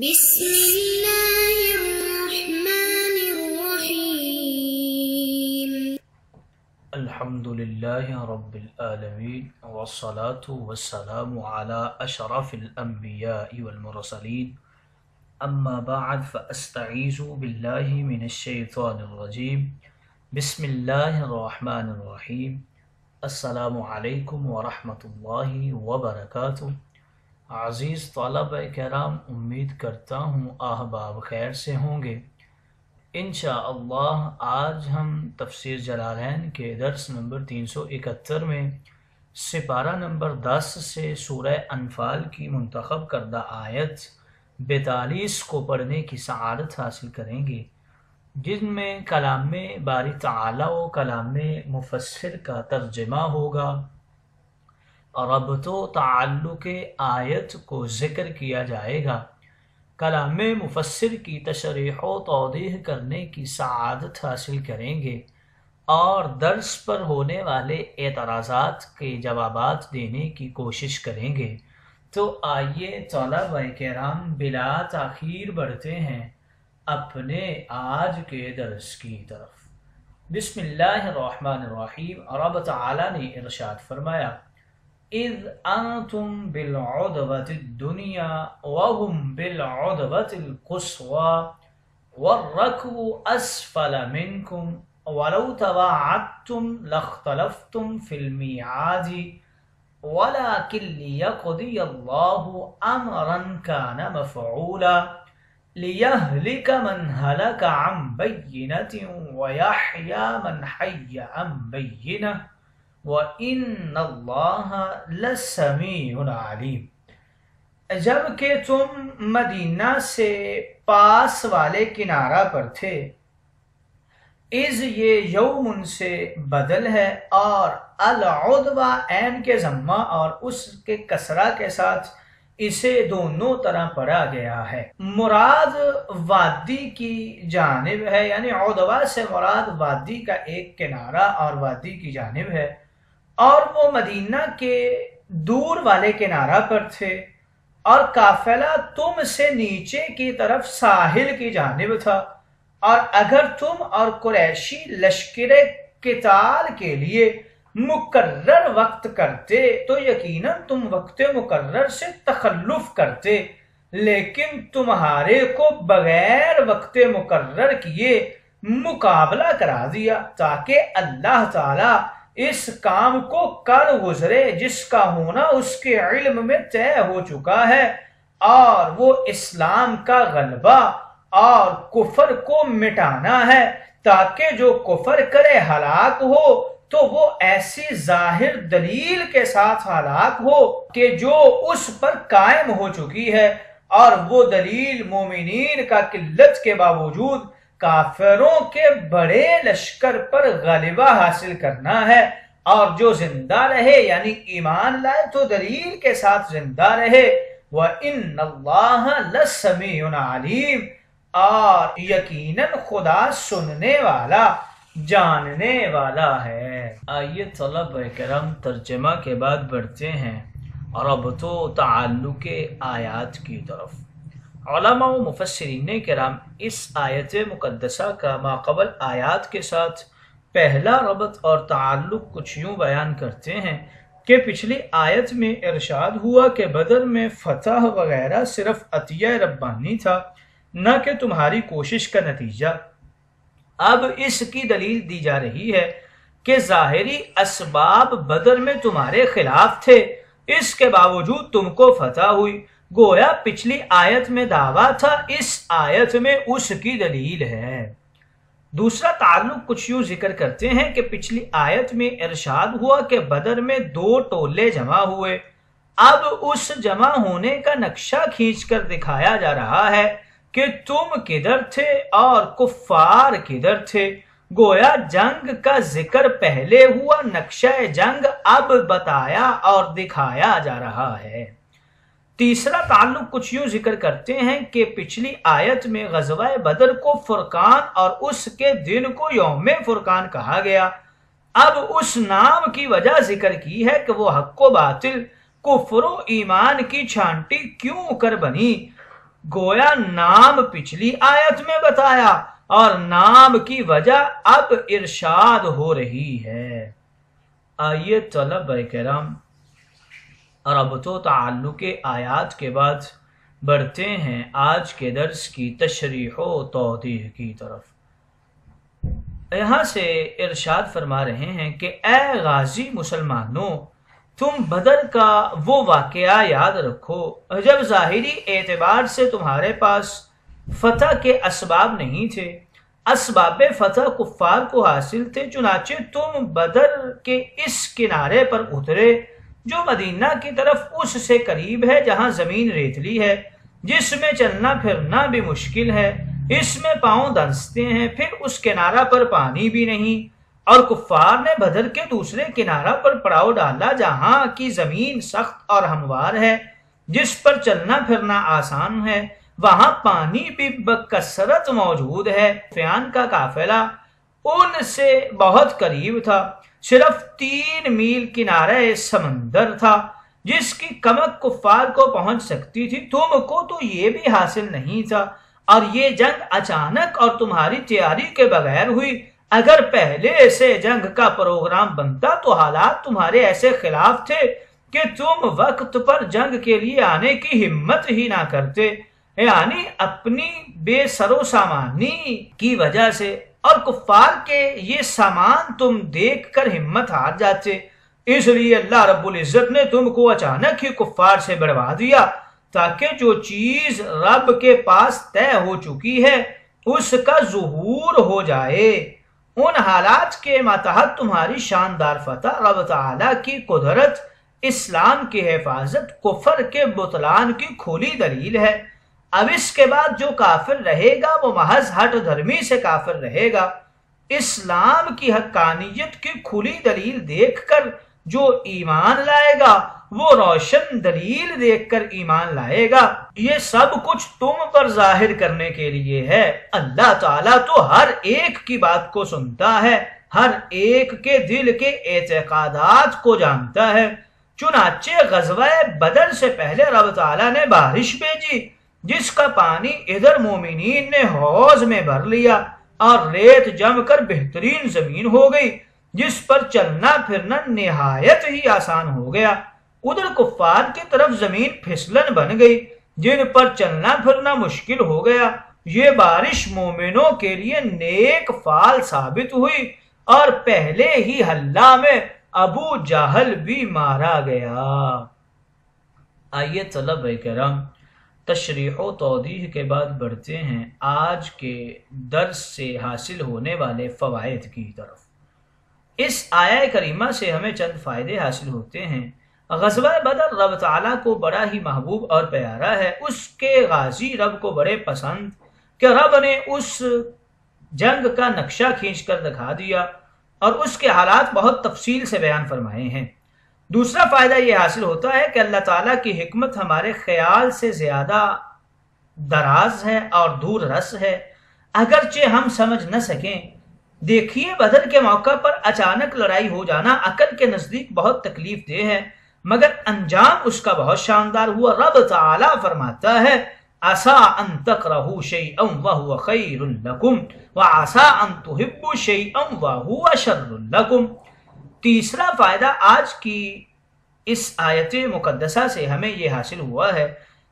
بسم الله الرحمن الرحيم. الحمد لله رب العالمين والصلاة والسلام على أشرف الأنبياء والمرسلين أما بعد فأستعيذ بالله من الشيطان الرجيم بسم الله الرحمن الرحيم. السلام علیکم ورحمۃ اللہ وبرکاتہ. عزیز طلبہ کرام، امید کرتا ہوں احباب خیر سے ہوں گے. انشاءاللہ آج ہم تفسیر جلالین کے درس نمبر 371 میں سپارہ نمبر 10 سے سورہ انفال کی منتخب کردہ آیت 42 کو پڑھنے کی سعادت حاصل کریں گے، جن میں کلام باری تعالی و کلام مفسر کا ترجمہ ہوگا. ربط و تعلق آیت کو ذکر کیا جائے گا. کلام مفسر کی تشریح و توضیح کرنے کی سعادت حاصل کریں گے اور درس پر ہونے والے اعتراضات کے جوابات دینے کی کوشش کریں گے. تو آئیے طلبہ کرام بلا تاخیر بڑھتے ہیں اپنے آج کے درس کی طرف. بسم اللہ الرحمن الرحیم. رب تعالی نے ارشاد فرمایا: اذ انتم بالعدوۃ الدنیا وهم بالعدوۃ القصوى والركب اسفل منكم ولو تواعدتم لاختلفتم في الميعاد ولكن ليقضي الله امرا كان مفعولا لِيَهْلِكَ مَنْ هَلَكَ عَنْ بَيِّنَةٍ وَيَحْيَى مَنْ حَيَّ عَنْ بَيِّنَةٍ وَإِنَّ اللَّهَ لَسَمِيعٌ عَلِيمٌ. جبکہ تم مدینہ سے پاس والے کنارہ پر تھے. اذ یہ یومن سے بدل ہے اور العدوہ عین کے ضمہ اور اس کے کسرہ کے ساتھ اسے دونوں طرح پڑھا گیا ہے. مراد وادی کی جانب ہے، یعنی عدوہ سے مراد وادی کا ایک کنارہ اور وادی کی جانب ہے، اور وہ مدینہ کے دور والے کنارہ پر تھے اور قافلہ تم سے نیچے کی طرف ساحل کی جانب تھا. اور اگر تم اور قریشی لشکر قتال کے لیے مقرر وقت کرتے تو یقیناً تم وقت مقرر سے تخلف کرتے، لیکن تمہارے کو بغیر وقت مقرر کیے مقابلہ کرا دیا تاکہ اللہ تعالی اس کام کو کر گزرے جس کا ہونا اس کے علم میں طے ہو چکا ہے، اور وہ اسلام کا غلبہ اور کفر کو مٹانا ہے، تاکہ جو کفر کرے ہلاک ہو تو وہ ایسی ظاہر دلیل کے ساتھ ہلاک ہو کہ جو اس پر قائم ہو چکی ہے، اور وہ دلیل مومنین کا قلت کے باوجود کافروں کے بڑے لشکر پر غلبہ حاصل کرنا ہے. اور جو زندہ رہے یعنی ایمان لائے تو دلیل کے ساتھ زندہ رہے. وَإِنَّ اللَّهَ لَسَمِيعٌ عَلِيمٌ. اور یقیناً خدا سننے والا جاننے والا ہے. آئیے طلبہ کرام ترجمہ کے بعد بڑھتے ہیں ربط و تعلق آیات کی طرف. علماء و مفسرین کرام اس آیت مقدسہ کا ماقبل آیات کے ساتھ پہلا ربط اور تعلق کچھ یوں بیان کرتے ہیں کہ پچھلی آیت میں ارشاد ہوا کہ بدر میں فتح وغیرہ صرف عطیہ ربانی تھا، نہ کہ تمہاری کوشش کا نتیجہ. اب اس کی دلیل دی جا رہی ہے کہ ظاہری اسباب بدر میں تمہارے خلاف تھے، اس کے باوجود تم کو فتح ہوئی. گویا پچھلی آیت میں دعویٰ تھا، اس آیت میں اس کی دلیل ہے. دوسرا تعلق کچھ یوں ذکر کرتے ہیں کہ پچھلی آیت میں ارشاد ہوا کہ بدر میں 2 ٹولے جمع ہوئے. اب اس جمع ہونے کا نقشہ کھینچ کر دکھایا جا رہا ہے کہ تم کدھر تھے اور کفار کدھر تھے. گویا جنگ کا ذکر پہلے ہوا، نقشہ جنگ اب بتایا اور دکھایا جا رہا ہے. تیسرا تعلق کچھ یوں ذکر کرتے ہیں کہ پچھلی آیت میں غزوہ بدر کو فرقان اور اس کے دن کو یوم فرقان کہا گیا. اب اس نام کی وجہ ذکر کی ہے کہ وہ حق و باطل، کفر و ایمان کی چھانٹی کیوں کر بنی. گویا نام پچھلی آیت میں بتایا اور نام کی وجہ اب ارشاد ہو رہی ہے۔ آئیے طلبہ کرام ربط و تعلق آیات کے بعد بڑھتے ہیں آج کے درس کی تشریح و توضیح کی طرف۔ یہاں سے ارشاد فرما رہے ہیں کہ اے غازی مسلمانوں، تم بدر کا وہ واقعہ یاد رکھو جب ظاہری اعتبار سے تمہارے پاس فتح کے اسباب نہیں تھے، اسباب فتح کفار کو حاصل تھے، چنانچہ تم بدر کے اس کنارے پر اترے جو مدینہ کی طرف اس سے قریب ہے، جہاں زمین ریتلی ہے، جس میں چلنا پھرنا بھی مشکل ہے، اس میں پاؤں دھنستے ہیں، پھر اس کنارہ پر پانی بھی نہیں، اور کفار نے بدر کے دوسرے کنارہ پر پڑاؤ ڈالا جہاں کی زمین سخت اور ہموار ہے، جس پر چلنا پھرنا آسان ہے، وہاں پانی بھی بکثرت موجود ہے۔ سفیان کا قافلہ ان سے بہت قریب تھا، صرف 3 میل کنارہ سمندر تھا جس کی کمک کفار کو پہنچ سکتی تھی، تم کو تو یہ بھی حاصل نہیں تھا، اور یہ جنگ اچانک اور تمہاری تیاری کے بغیر ہوئی۔ اگر پہلے سے جنگ کا پروگرام بنتا تو حالات تمہارے ایسے خلاف تھے کہ تم وقت پر جنگ کے لیے آنے کی ہمت ہی نہ کرتے، یعنی اپنی بے سر و سامانی کی وجہ سے، اور کفار کے یہ سامان تم دیکھ کر ہمت ہار جاتے۔ اس لیے اللہ رب العزت نے تم کو اچانک ہی کفار سے بڑھوا دیا تاکہ جو چیز رب کے پاس طے ہو چکی ہے اس کا ظہور ہو جائے۔ ان حالات کے ماتحت تمہاری شاندار فتح رب تعالیٰ کی قدرت، اسلام کی حفاظت، کفر کے بطلان کی کھلی دلیل ہے۔ اب اس کے بعد جو کافر رہے گا وہ محض ہٹ دھرمی سے کافر رہے گا۔ اسلام کی حقانیت کی کھلی دلیل دیکھ کر جو ایمان لائے گا وہ روشن دلیل دیکھ کر ایمان لائے گا۔ یہ سب کچھ تم پر ظاہر کرنے کے لیے ہے۔ اللہ تعالیٰ تو ہر ایک کی بات کو سنتا ہے، ہر ایک کے دل کے اعتقادات کو جانتا ہے۔ چنانچہ غزوہ بدر سے پہلے رب تعالیٰ نے بارش بھیجی جس کا پانی ادھر مومنین نے حوض میں بھر لیا اور ریت جم کر بہترین زمین ہو گئی جس پر چلنا پھرنا نہایت ہی آسان ہو گیا۔ ادھر کفار کی طرف زمین پھسلن بن گئی جن پر چلنا پھرنا مشکل ہو گیا۔ یہ بارش مومنوں کے لیے نیک فال ثابت ہوئی اور پہلے ہی حلہ میں ابو جہل بھی مارا گیا۔ آئیے طلبہ کرام تشریح و توضیح کے بعد بڑھتے ہیں آج کے درس سے حاصل ہونے والے فوائد کی طرف۔ اس آیہ کریمہ سے ہمیں چند فائدے حاصل ہوتے ہیں۔ غزوہ بدر رب تعالیٰ کو بڑا ہی محبوب اور پیارا ہے، اس کے غازی رب کو بڑے پسند کہ رب نے اس جنگ کا نقشہ کھینچ کر دکھا دیا اور اس کے حالات بہت تفصیل سے بیان فرمائے ہیں۔ دوسرا فائدہ یہ حاصل ہوتا ہے کہ اللہ تعالیٰ کی حکمت ہمارے خیال سے زیادہ دراز ہے اور دور رس ہے، اگرچہ ہم سمجھ نہ سکیں۔ دیکھیے بدر کے موقع پر اچانک لڑائی ہو جانا عقل کے نزدیک بہت تکلیف دہ ہے، مگر انجام اس کا بہت شاندار ہوا۔ رب تعالیٰ فرماتا ہے عَسَىٰ أَن تَكْرَهُوا شَيْئًا وَهُوَ خَيْرٌ لَكُمْ وَعَسَىٰ أَن تُحِبُّوا شَيْئًا وَهُوَ شَرٌّ لَكُمْ۔ تیسرا فائدہ آج کی اس آیت مقدسہ سے ہمیں یہ حاصل ہوا ہے،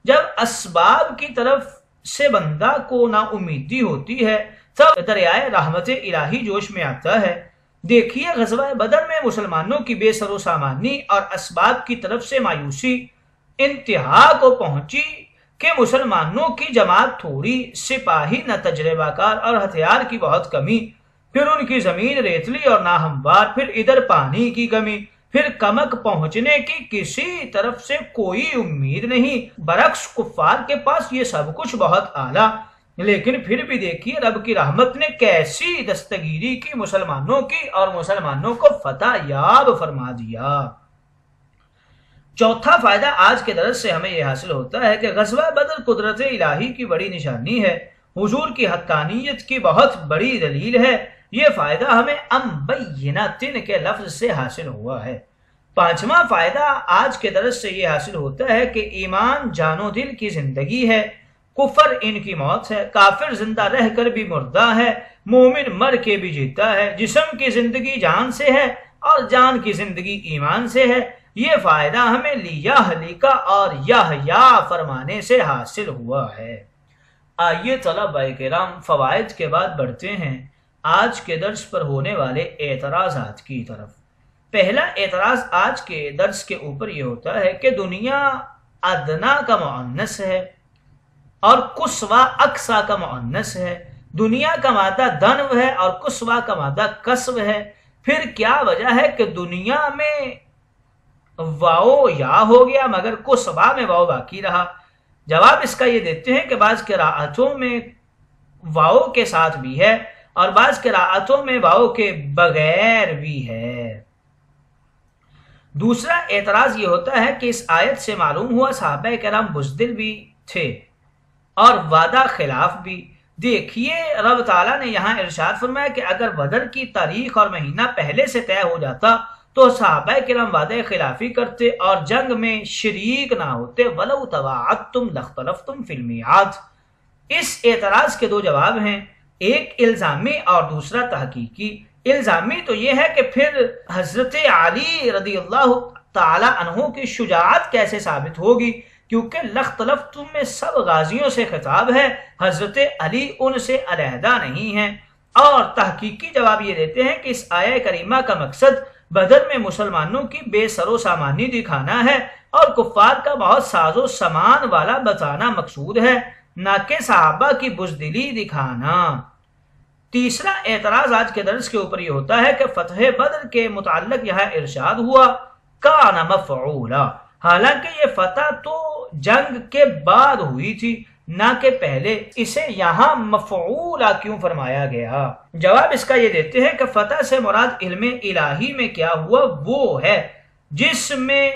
جب اسباب کی طرف سے بندہ کو نا امیدی ہوتی ہے تب دریائے رحمت الہی جوش میں آتا ہے۔ دیکھیے غزوہ بدر میں مسلمانوں کی بے سر و سامانی اور اسباب کی طرف سے مایوسی انتہا کو پہنچی کہ مسلمانوں کی جماعت تھوڑی، سپاہی نہ تجربہ کار اور ہتھیار کی بہت کمی، پھر ان کی زمین ریتلی اور ناہموار، پھر ادھر پانی کی کمی، پھر کمک پہنچنے کی کسی طرف سے کوئی امید نہیں۔ برعکس کفار کے پاس یہ سب کچھ بہت اعلیٰ، لیکن پھر بھی دیکھیے رب کی رحمت نے کیسی دستگیری کی مسلمانوں کی اور مسلمانوں کو فتح یاب فرما دیا۔ چوتھا فائدہ آج کے درس سے ہمیں یہ حاصل ہوتا ہے کہ غزوہ بدر قدرت الہی کی بڑی نشانی ہے، حضور کی حقانیت کی بہت بڑی دلیل ہے۔ یہ فائدہ ہمیں بینۃ کے لفظ سے حاصل ہوا ہے۔ پانچواں فائدہ آج کے درس سے یہ حاصل ہوتا ہے کہ ایمان جان و دل کی زندگی ہے، کفر ان کی موت ہے، کافر زندہ رہ کر بھی مردہ ہے، مومن مر کے بھی جیتا ہے، جسم کی زندگی جان سے ہے اور جان کی زندگی ایمان سے ہے۔ یہ فائدہ ہمیں لیہلکا اور یحییٰ فرمانے سے حاصل ہوا ہے۔ آئیے طلبہ کرام فوائد کے بعد بڑھتے ہیں آج کے درس پر ہونے والے اعتراضات کی طرف۔ پہلا اعتراض آج کے درس کے اوپر یہ ہوتا ہے کہ دنیا ادنا کا مؤنث ہے اور قصویٰ اقصیٰ کا مؤنث ہے، دنیا کا مادہ دنو ہے اور قصویٰ کا مادہ کسو ہے، پھر کیا وجہ ہے کہ دنیا میں واو یا ہو گیا مگر قصویٰ میں واو باقی رہا؟ جواب اس کا یہ دیتے ہیں کہ بعض قراءتوں میں واو کے ساتھ بھی ہے اور بعض قراءتوں میں واو کے بغیر بھی ہے۔ دوسرا اعتراض یہ ہوتا ہے کہ اس آیت سے معلوم ہوا صحابہ کرام بزدل بھی تھے اور وعدہ خلاف بھی۔ دیکھیے رب تعالیٰ نے یہاں ارشاد فرمایا کہ اگر بدر کی تاریخ اور مہینہ پہلے سے طے ہو جاتا تو صحابہ کرام وعدہ خلافی کرتے اور جنگ میں شریک نہ ہوتے، وَلَوْ تَوَاعَدْتُمْ لَاخْتَلَفْتُمْ فِي الْمِيعَادِ۔ اس اعتراض کے دو جواب ہیں، ایک الزامی اور دوسرا تحقیقی۔ الزامی تو یہ ہے کہ پھر حضرت علی رضی اللہ تعالی عنہ کی شجاعت کیسے ثابت ہوگی، کیونکہ لختلفتم میں سب غازیوں سے خطاب ہے، حضرت علی ان سے علیحدہ نہیں ہیں۔ اور تحقیقی جواب یہ دیتے ہیں کہ اس آیہ کریمہ کا مقصد بدر میں مسلمانوں کی بے سر و سامانی دکھانا ہے اور کفار کا بہت ساز و سامان والا بتانا مقصود ہے، نہ کہ صحابہ کی بزدلی دکھانا۔ تیسرا اعتراض آج کے درس کے اوپر یہ ہوتا ہے کہ فتح بدر کے متعلق یہاں ارشاد ہوا کان مفعولا، حالانکہ یہ فتح تو جنگ کے بعد ہوئی تھی نہ کہ پہلے، اسے یہاں مفعولا کیوں فرمایا گیا؟ جواب اس کا یہ دیتے ہیں کہ فتح سے مراد علم الہی میں کیا ہوا وہ ہے جس میں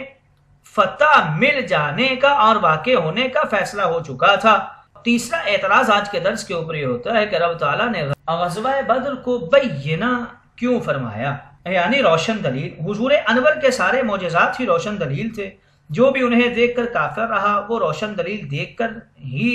فتح مل جانے کا اور واقع ہونے کا فیصلہ ہو چکا تھا۔ تیسرا اعتراض آج کے درس کے اوپر یہ ہوتا ہے کہ رب تعالیٰ نے غزوہ بدر کو بینہ کیوں فرمایا، یعنی روشن دلیل۔ حضور انور کے سارے معجزات ہی روشن دلیل تھے، جو بھی انہیں دیکھ کر کافر رہا وہ روشن دلیل دیکھ کر ہی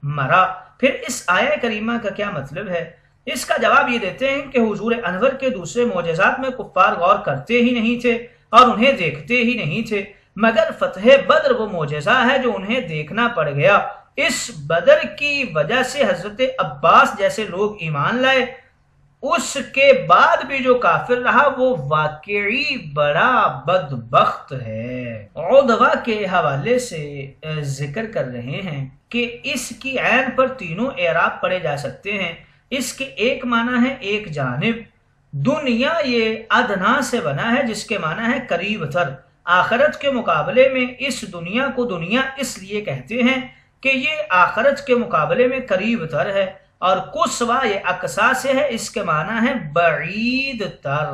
مرا۔ پھر اس آیہ کریمہ کا کیا مطلب ہے؟ اس کا جواب یہ دیتے ہیں کہ حضور انور کے دوسرے معجزات میں کفار غور کرتے ہی نہیں تھے اور انہیں دیکھتے ہی نہیں تھے، مگر فتح بدر وہ معجزہ ہے جو انہیں دیکھنا پڑ گیا۔ اس بدر کی وجہ سے حضرت عباس جیسے لوگ ایمان لائے، اس کے بعد بھی جو کافر رہا وہ واقعی بڑا بدبخت ہے۔ عدوہ کے حوالے سے ذکر کر رہے ہیں کہ اس کی عین پر تینوں اعراب پڑھے جا سکتے ہیں۔ اس کے ایک معنی ہے ایک جانب، دنیا یہ ادنا سے بنا ہے جس کے معنی ہے قریب تر۔ آخرت کے مقابلے میں اس دنیا کو دنیا اس لیے کہتے ہیں کہ یہ آخرت کے مقابلے میں قریب تر ہے، اور قصویٰ یہ اقصیٰ سے ہے، اس کے معنی ہے بعید تر۔